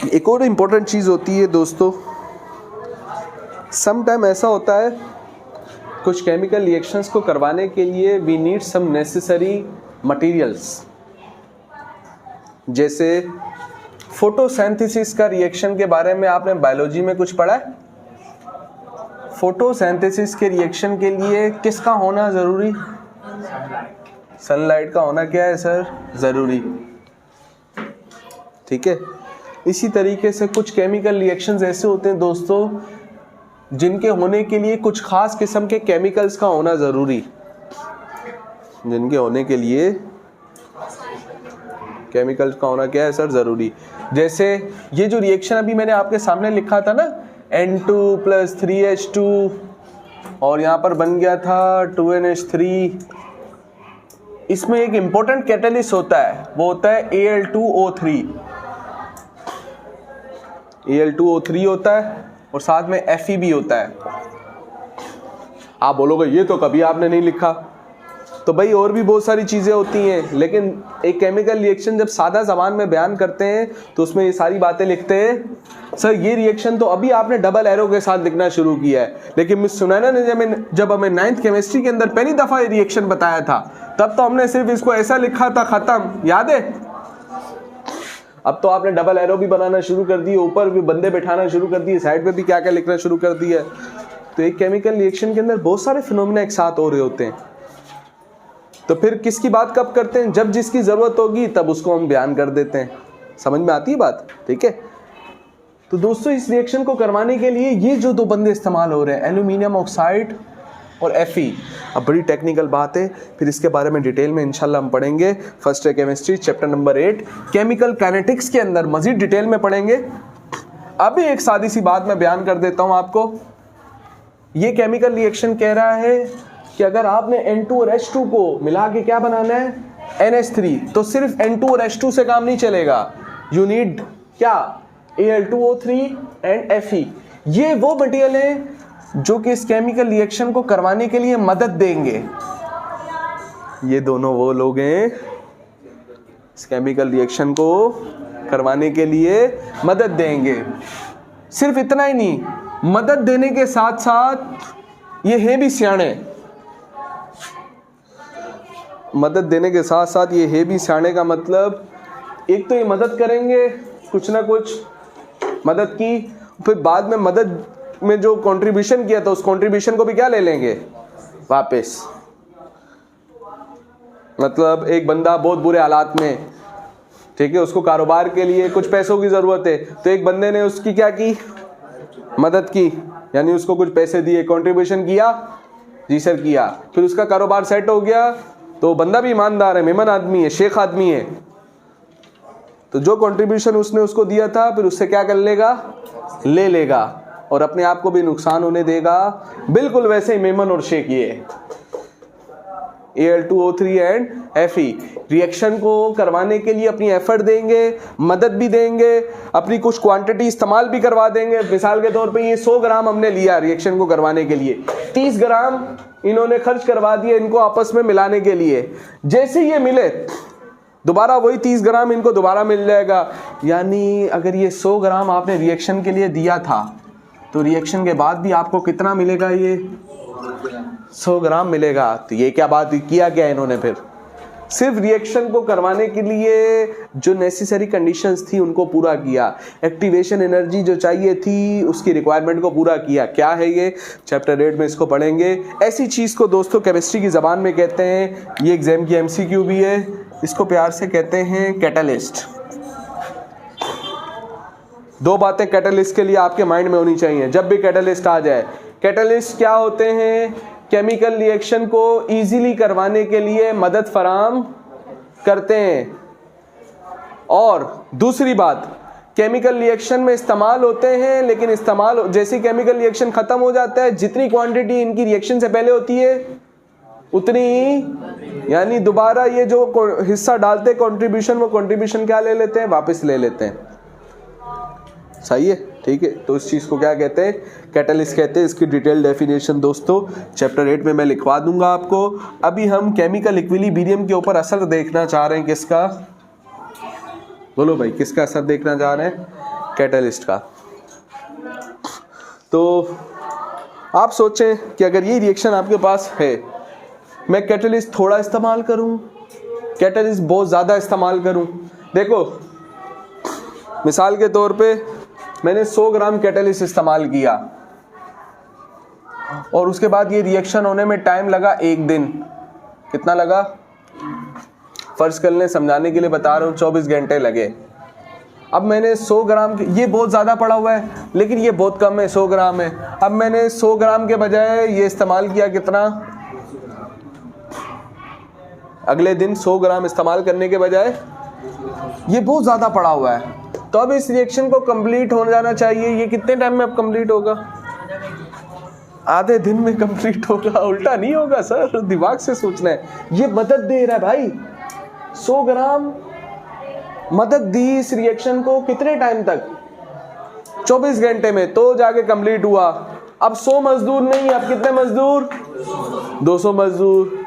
एक और इम्पोर्टेंट चीज़ होती है दोस्तों, सम टाइम ऐसा होता है कुछ केमिकल रिएक्शंस को करवाने के लिए we need some necessary materials. जैसे फोटोसिंथेसिस का रिएक्शन के बारे में आपने बायोलॉजी में कुछ पढ़ा है? फोटोसिंथेसिस के रिएक्शन के लिए किसका होना ज़रूरी? सनलाइट का होना क्या है सर? ज़रूरी। ठीक है। इसी तरीके से कुछ केमिकल रिएक्शंस ऐसे होते हैं दोस्तों जिनके होने के लिए कुछ खास किस्म के केमिकल्स का होना ज़रूरी, जिनके होने के लिए केमिकल्स का होना क्या है सर? ज़रूरी। जैसे ये जो रिएक्शन अभी मैंने आपके सामने लिखा था ना, N2 + 3H2 और यहाँ पर बन गया था 2NH3, इसमें एक इम्पोर्टेंट कैटलिस्ट होता है, वो होता है Al2O3। Al2O3 होता है और साथ में Fe भी होता है। आप बोलोगे ये तो कभी आपने नहीं लिखा, तो भाई और भी बहुत सारी चीज़ें होती हैं, लेकिन एक केमिकल रिएक्शन जब सादा ज़बान में बयान करते हैं तो उसमें ये सारी बातें लिखते हैं। सर ये रिएक्शन तो अभी आपने डबल एरो के साथ लिखना शुरू किया है, लेकिन मिस सुनैना ने जब हमें 9th केमिस्ट्री के अंदर पहली दफ़ा ये रिएक्शन बताया था तब तो हमने सिर्फ इसको ऐसा लिखा था, ख़त्म, याद है? अब तो आपने डबल एरो भी बनाना शुरू कर दिए, ऊपर भी बंदे बैठाना शुरू कर दिए, साइड पे भी क्या क्या लिखना शुरू कर दिया। तो एक केमिकल रिएक्शन के अंदर बहुत सारे फिनोमेना एक साथ हो रहे होते हैं, तो फिर किसकी बात कब करते हैं? जब जिसकी ज़रूरत होगी तब उसको हम बयान कर देते हैं। समझ में आती है बात? ठीक है। तो दोस्तों इस रिएक्शन को करवाने के लिए ये जो दो बंदे इस्तेमाल हो रहे हैं, एल्यूमिनियम ऑक्साइड और Fe, अब बड़ी टेक्निकल बात है, फिर इसके बारे में डिटेल में इंशाल्लाह हम पढ़ेंगे। First year chemistry chapter number 8 chemical kinetics के अंदर मजीद डिटेल में पढ़ेंगे। अभी एक सादी सी बात मैं बयान कर देता हूँ आपको। ये केमिकल रिएक्शन कह रहा है कि अगर आपने N2 और H2 को मिला के क्या बनाना है? NH3, तो सिर्फ N2 और H2 से काम नहीं चलेगा, यू नीड क्या? Al2O3 and Fe। ये वो मटेरियल है जो कि इस केमिकल रिएक्शन को करवाने के लिए मदद देंगे। ये दोनों वो लोग हैं इस केमिकल रिएक्शन को करवाने के लिए मदद देंगे। सिर्फ इतना ही नहीं, मदद देने के साथ साथ ये है भी सियाणे। मदद देने के साथ साथ ये है भी सियाणे का मतलब, एक तो ये मदद करेंगे कुछ ना कुछ मदद की, फिर बाद में मदद में जो कंट्रीब्यूशन किया था उस कंट्रीब्यूशन को भी क्या ले लेंगे? वापस। मतलब एक बंदा बहुत बुरे हालात में, ठीक है, उसको कारोबार के लिए कुछ पैसों की ज़रूरत है, तो एक बंदे ने उसकी क्या की? मदद की, यानी उसको कुछ पैसे दिए, कंट्रीब्यूशन किया। जी सर किया। फिर उसका कारोबार सेट हो गया, तो बंदा भी ईमानदार है, मेमन आदमी है, शेख आदमी है, तो जो कंट्रीब्यूशन उसने उसको दिया था फिर उससे क्या कर लेगा? ले लेगा और अपने आप को भी नुकसान होने देगा। बिल्कुल वैसे ही मेमन और शेख ये Al2O3 एंड Fe रिएक्शन को करवाने के लिए अपनी एफर्ट देंगे, मदद भी देंगे, अपनी कुछ क्वांटिटी इस्तेमाल भी करवा देंगे। मिसाल के तौर पे ये 100 ग्राम हमने लिया रिएक्शन को करवाने के लिए, 30 ग्राम इन्होंने खर्च करवा दिए इनको आपस में मिलाने के लिए। जैसे ये मिले दोबारा वही 30 ग्राम इनको दोबारा मिल जाएगा। यानी अगर ये 100 ग्राम आपने रिएक्शन के लिए दिया था तो रिएक्शन के बाद भी आपको कितना मिलेगा? ये 100 ग्राम मिलेगा। तो ये क्या बात किया क्या इन्होंने? फिर सिर्फ रिएक्शन को करवाने के लिए जो नेसेसरी कंडीशंस थी उनको पूरा किया, एक्टिवेशन एनर्जी जो चाहिए थी उसकी रिक्वायरमेंट को पूरा किया। क्या है ये? चैप्टर 8 में इसको पढ़ेंगे। ऐसी चीज़ को दोस्तों केमिस्ट्री की ज़बान में कहते हैं, ये एग्जाम की MCQ भी है, इसको प्यार से कहते हैं कैटलिस्ट। दो बातें कैटलिस्ट के लिए आपके माइंड में होनी चाहिए जब भी कैटलिस्ट आ जाए। कैटलिस्ट क्या होते हैं? केमिकल रिएक्शन को इजीली करवाने के लिए मदद फराम करते हैं। और दूसरी बात, केमिकल रिएक्शन में इस्तेमाल होते हैं, लेकिन इस्तेमाल जैसे केमिकल रिएक्शन खत्म हो जाता है, जितनी क्वांटिटी इनकी रिएक्शन से पहले होती है उतनी ही, यानी दोबारा ये जो हिस्सा डालते हैं कंट्रीब्यूशन, वो कंट्रीब्यूशन क्या ले लेते हैं? वापस ले लेते हैं। सही है? ठीक है। तो इस चीज़ को क्या कहते हैं? कैटलिस्ट कहते हैं। इसकी डिटेल डेफिनेशन दोस्तों चैप्टर 8 में मैं लिखवा दूंगा आपको। अभी हम केमिकल इक्विलिब्रियम के ऊपर असर देखना चाह रहे हैं। किसका? बोलो भाई, किसका असर देखना चाह रहे हैं? कैटलिस्ट का। तो आप सोचें कि अगर ये रिएक्शन आपके पास है, मैं कैटलिस्ट थोड़ा इस्तेमाल करूं, कैटलिस्ट बहुत ज़्यादा इस्तेमाल करूं। देखो मिसाल के तौर पे मैंने 100 ग्राम कैटलिस्ट इस्तेमाल किया और उसके बाद ये रिएक्शन होने में टाइम लगा 1 दिन। कितना लगा? फर्ज कर लें, समझाने के लिए बता रहा हूँ, 24 घंटे लगे। अब मैंने 100 ग्राम, ये बहुत ज़्यादा पड़ा हुआ है लेकिन ये बहुत कम है, 100 ग्राम है। अब मैंने 100 ग्राम के बजाय ये इस्तेमाल किया कितना? अगले दिन 100 ग्राम इस्तेमाल करने के बजाय ये बहुत ज़्यादा पड़ा हुआ है। तो अब इस रिएक्शन को कंप्लीट हो जाना चाहिए। ये कितने टाइम में अब कंप्लीट होगा? आधे दिन में कंप्लीट होगा। उल्टा नहीं होगा सर, दिमाग से सोचना है। ये मदद दे रहा है भाई, 100 ग्राम मदद दी इस रिएक्शन को कितने टाइम तक? 24 घंटे में, तो जाके कंप्लीट हुआ। अब 100 मजदूर नहीं, अब कितने मजदूर? 200 मजदूर।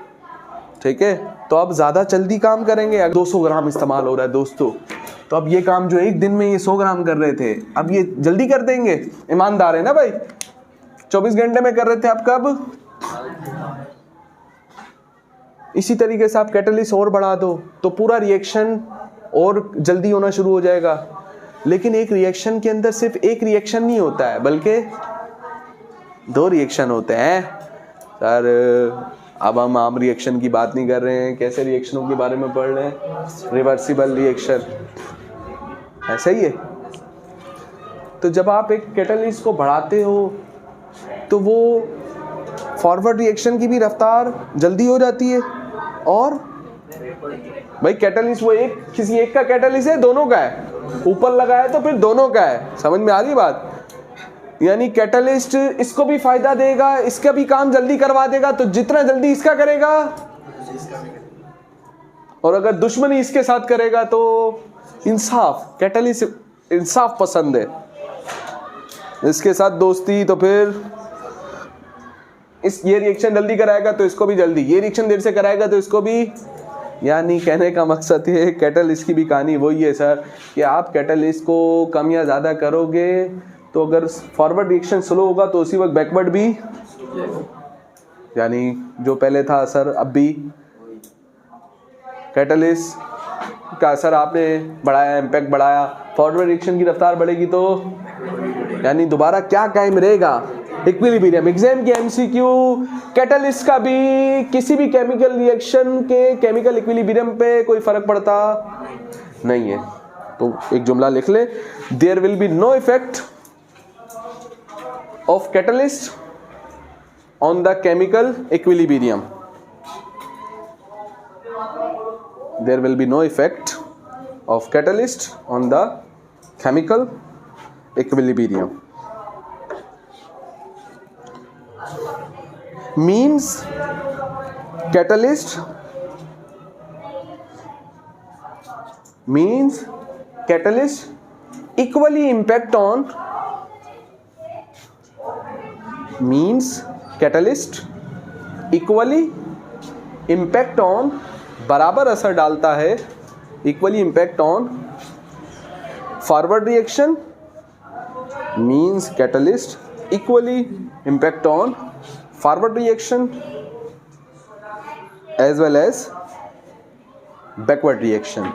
ठीक है, तो अब ज्यादा जल्दी काम करेंगे। 200 ग्राम इस्तेमाल हो रहा है दोस्तों, तो अब ये काम जो एक दिन में ये 100 ग्राम कर रहे थे, अब ये जल्दी कर देंगे। ईमानदार है ना भाई? 24 घंटे में कर रहे थे, अब कब? इसी तरीके से आप कैटलिस्ट और बढ़ा दो तो पूरा रिएक्शन और जल्दी होना शुरू हो जाएगा। लेकिन एक रिएक्शन के अंदर सिर्फ एक रिएक्शन नहीं होता है, बल्कि 2 रिएक्शन होते हैं। सर अब हम आम रिएक्शन की बात नहीं कर रहे हैं, कैसे रिएक्शनों के बारे में पढ़ रहे हैं? रिवर्सिबल रिएक्शन, ऐसा ही है। तो जब आप एक कैटलिस्ट को बढ़ाते हो तो वो फॉरवर्ड रिएक्शन की भी रफ्तार जल्दी हो जाती है। और भाई कैटलिस्ट वो एक, किसी एक का कैटलिस्ट है, दोनों का है, ऊपर लगाया तो फिर दोनों का है। समझ में आ रही बात? यानी कैटलिस्ट इसको भी फायदा देगा, इसका भी काम जल्दी करवा देगा, तो जितना जल्दी इसका करेगा, और अगर दुश्मनी इसके साथ करेगा तो इंसाफ, कैटलिस्ट इंसाफ पसंद है, इसके साथ दोस्ती, तो फिर ये रिएक्शन जल्दी कराएगा तो इसको भी जल्दी, ये रिएक्शन देर से कराएगा तो इसको भी। यानी कहने का मकसद है कैटलिस्ट की भी कहानी वही है सर, कि आप कैटलिस्ट को कम या ज़्यादा करोगे तो अगर फॉरवर्ड रिएक्शन स्लो होगा तो उसी वक्त बैकवर्ड भी, यानी जो पहले था असर अब भी। कैटलिस्ट का असर आपने बढ़ाया, इम्पैक्ट बढ़ाया, फॉरवर्ड रिएक्शन की रफ्तार बढ़ेगी तो यानी दोबारा क्या कायम रहेगा? इक्विलिब्रियम। एग्जाम के एमसीक्यू, कैटलिस्ट का भी किसी भी केमिकल रिएक्शन के केमिकल इक्विलिब्रियम पे कोई फर्क पड़ता नहीं है। तो एक जुमला लिख ले, there will be no effect of catalyst on the chemical equilibrium. There will be no effect of catalyst on the chemical equilibrium. Means catalyst equally impact on, means catalyst equally impact on, बराबर असर डालता है, equally impact on forward reaction, means catalyst equally impact on forward reaction as well as backward reaction.